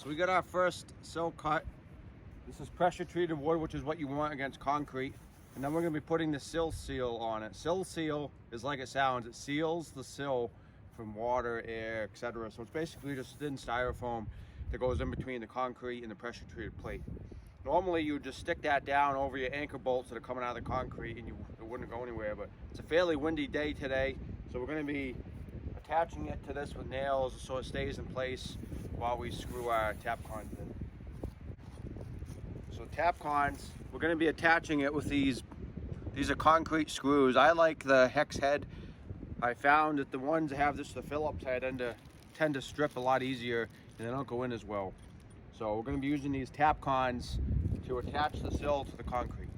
So we got our first sill cut. This is pressure treated wood, which is what you want against concrete. And then we're gonna be putting the sill seal on it. Sill seal is like it sounds. It seals the sill from water, air, etc. So it's basically just thin styrofoam that goes in between the concrete and the pressure treated plate. Normally you would just stick that down over your anchor bolts that are coming out of the concrete and it wouldn't go anywhere, but it's a fairly windy day today. So we're gonna be attaching it to this with nails so it stays in place while we screw our tap cons in. So tap cons, we're going to be attaching it with these are concrete screws. I like the hex head. I found that the ones that have the Phillips head tend to strip a lot easier and they don't go in as well. So we're going to be using these tap cons to attach the sill to the concrete.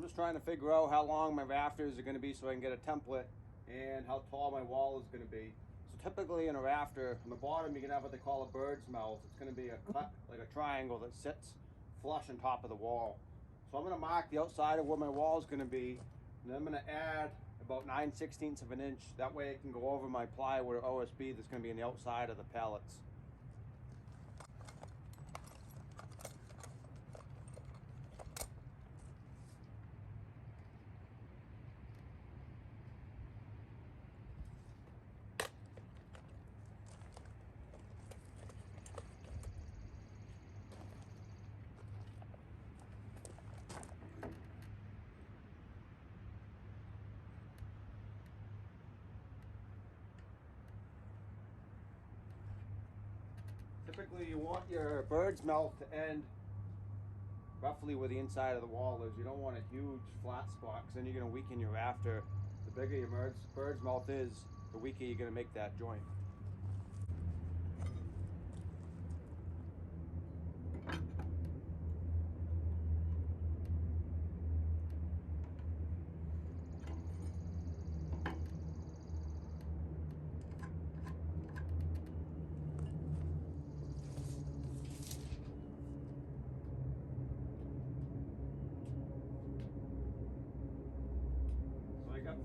just trying to figure out how long my rafters are going to be so I can get a template and how tall my wall is going to be. So typically in a rafter, on the bottom you can have what they call a bird's mouth. It's going to be a cut, like a triangle that sits flush on top of the wall. So I'm going to mark the outside of where my wall is going to be, and then I'm going to add about 9/16 of an inch. That way it can go over my plywood or OSB that's going to be on the outside of the pallets. Typically you want your bird's mouth to end roughly where the inside of the wall is. You don't want a huge flat spot because then you're going to weaken your rafter. The bigger your bird's mouth is, the weaker you're going to make that joint. I got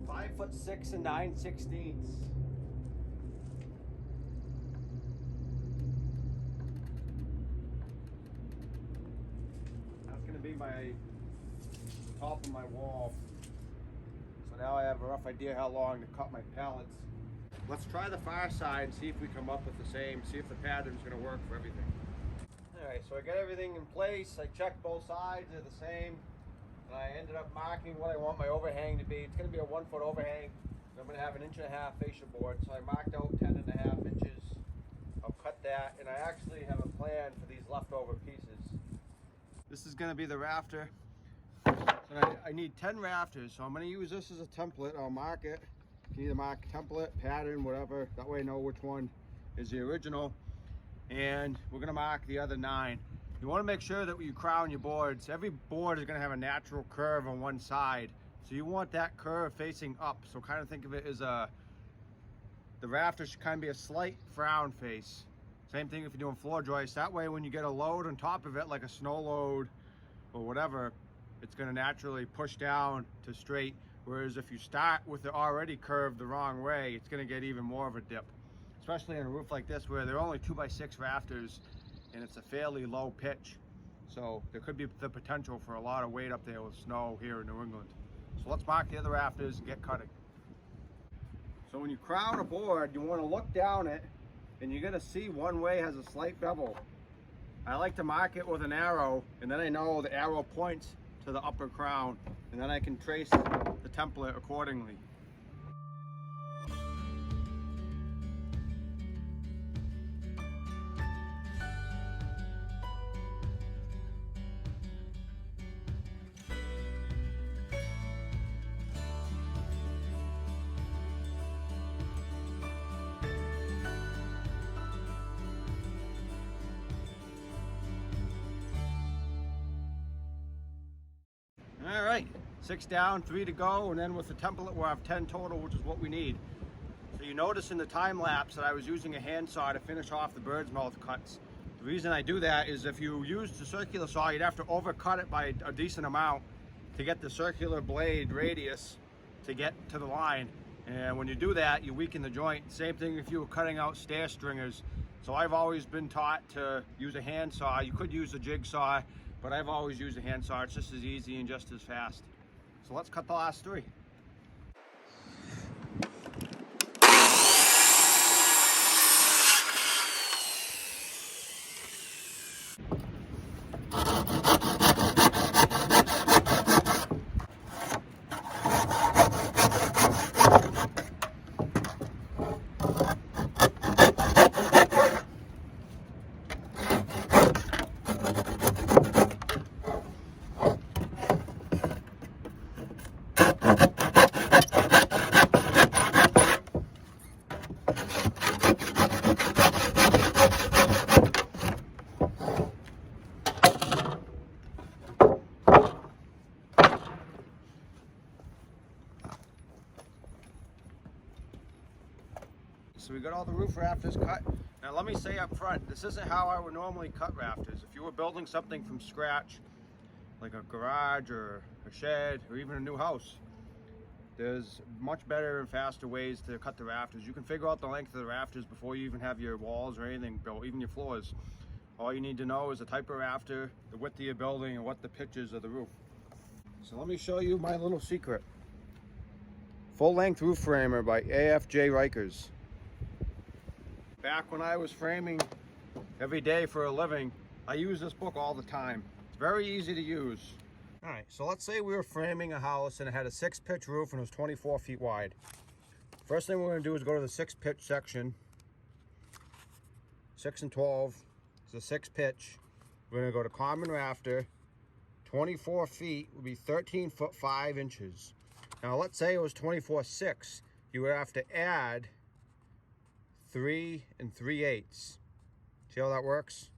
5'6" and 9/16. That's going to be my top of my wall. So now I have a rough idea how long to cut my pallets. Let's try the far side and see if we come up with the same, see if the pattern's going to work for everything. Alright, so I got everything in place. I checked both sides, they're the same. And I ended up marking what I want my overhang to be. It's going to be a 1 foot overhang. I'm going to have an 1.5 inch fascia board. So I marked out 10.5 inches. I'll cut that, and I actually have a plan for these leftover pieces. This is going to be the rafter. So I need 10 rafters, so I'm going to use this as a template. I'll mark it. You can either mark template, pattern, whatever. That way I know which one is the original. And we're going to mark the other 9. You want to make sure that when you crown your boards, every board is going to have a natural curve on one side. So you want that curve facing up. So kind of think of it as the rafter should kind of be a slight frown face. Same thing if you're doing floor joists. That way when you get a load on top of it, like a snow load or whatever, it's going to naturally push down to straight. Whereas if you start with it already curved the wrong way, it's going to get even more of a dip. Especially on a roof like this where they're only 2x6 rafters. And it's a fairly low pitch, so there could be the potential for a lot of weight up there with snow here in New England. So let's mark the other rafters and get cutting. So when you crown a board, you want to look down it, and you're going to see one way has a slight bevel. I like to mark it with an arrow, and then I know the arrow points to the upper crown, and then I can trace the template accordingly. All right, 6 down, 3 to go, and then with the template we'll have 10 total, which is what we need. So you notice in the time lapse that I was using a handsaw to finish off the bird's mouth cuts. The reason I do that is if you use the circular saw, you'd have to overcut it by a decent amount to get the circular blade radius to get to the line. And when you do that, you weaken the joint. Same thing if you were cutting out stair stringers. So I've always been taught to use a handsaw. You could use a jigsaw, but I've always used a handsaw. It's just as easy and just as fast. So let's cut the last 3. so we got all the roof rafters cut. Now let me say up front, this isn't how I would normally cut rafters. If you were building something from scratch, like a garage or a shed or even a new house, there's much better and faster ways to cut the rafters. You can figure out the length of the rafters before you even have your walls or anything built, even your floors. All you need to know is the type of rafter, the width of your building, and what the pitch is of the roof. So let me show you my little secret. Full length roof framer by AFJ Rikers. Back when I was framing every day for a living, I used this book all the time. It's very easy to use. All right, so let's say we were framing a house and it had a 6-pitch roof and it was 24 feet wide. First thing we're gonna do is go to the 6-pitch section. 6 and 12 is a 6-pitch. We're gonna go to common rafter. 24 feet would be 13 foot 5 inches. Now let's say it was 24.6. You would have to add 3 3/8. See how that works?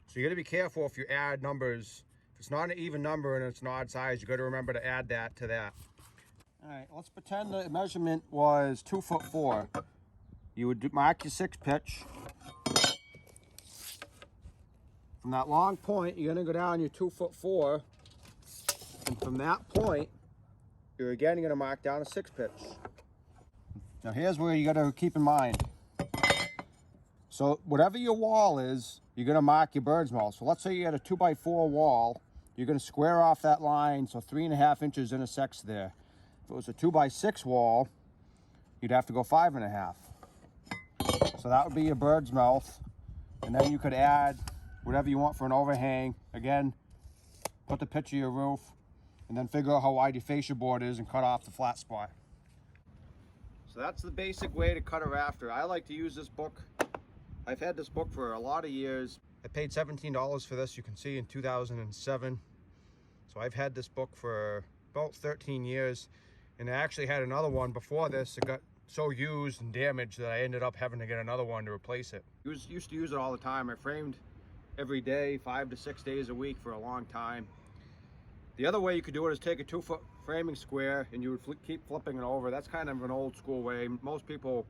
So you gotta be careful if you add numbers. If it's not an even number and it's an odd size, you gotta remember to add that to that. All right, let's pretend the measurement was 2 foot 4. You would mark your 6-pitch. From that long point, you're gonna go down your 2 foot 4. And from that point, you're again gonna mark down a 6-pitch. Now here's where you gotta keep in mind. So whatever your wall is, you're gonna mark your bird's mouth. So let's say you had a 2x4 wall, you're gonna square off that line, so 3.5 inches intersects there. If it was a 2x6 wall, you'd have to go 5.5. So that would be your bird's mouth. And then you could add whatever you want for an overhang. Again, put the pitch of your roof, and then figure out how wide your fascia board is and cut off the flat spot. So that's the basic way to cut a rafter. I like to use this book. I've had this book for a lot of years. I paid $17 for this, you can see, in 2007. So I've had this book for about 13 years. And I actually had another one before this. It got so used and damaged that I ended up having to get another one to replace it. I used to use it all the time. I framed every day, 5 to 6 days a week for a long time. The other way you could do it is take a 2-foot framing square and you would keep flipping it over. That's kind of an old school way. Most people,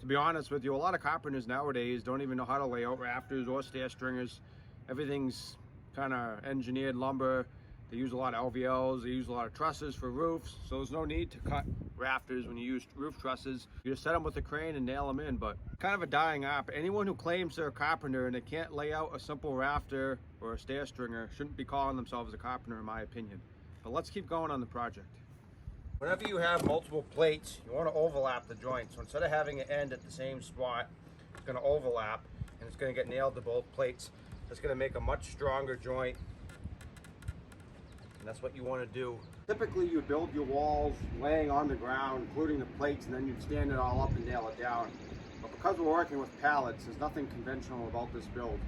to be honest with you, a lot of carpenters nowadays don't even know how to lay out rafters or stair stringers. Everything's kind of engineered lumber. They use a lot of LVLs, they use a lot of trusses for roofs, so there's no need to cut rafters when you use roof trusses. You just set them with a crane and nail them in, but kind of a dying art. Anyone who claims they're a carpenter and they can't lay out a simple rafter or a stair stringer shouldn't be calling themselves a carpenter, in my opinion. But let's keep going on the project. Whenever you have multiple plates, you want to overlap the joint. So instead of having it end at the same spot, it's going to overlap and it's going to get nailed to both plates. That's going to make a much stronger joint. And that's what you want to do. Typically you build your walls laying on the ground, including the plates, and then you'd stand it all up and nail it down. But because we're working with pallets, there's nothing conventional about this build.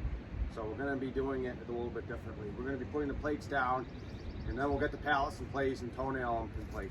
So we're going to be doing it a little bit differently. We're going to be putting the plates down, and then we'll get the pallets in place and toenail them in place.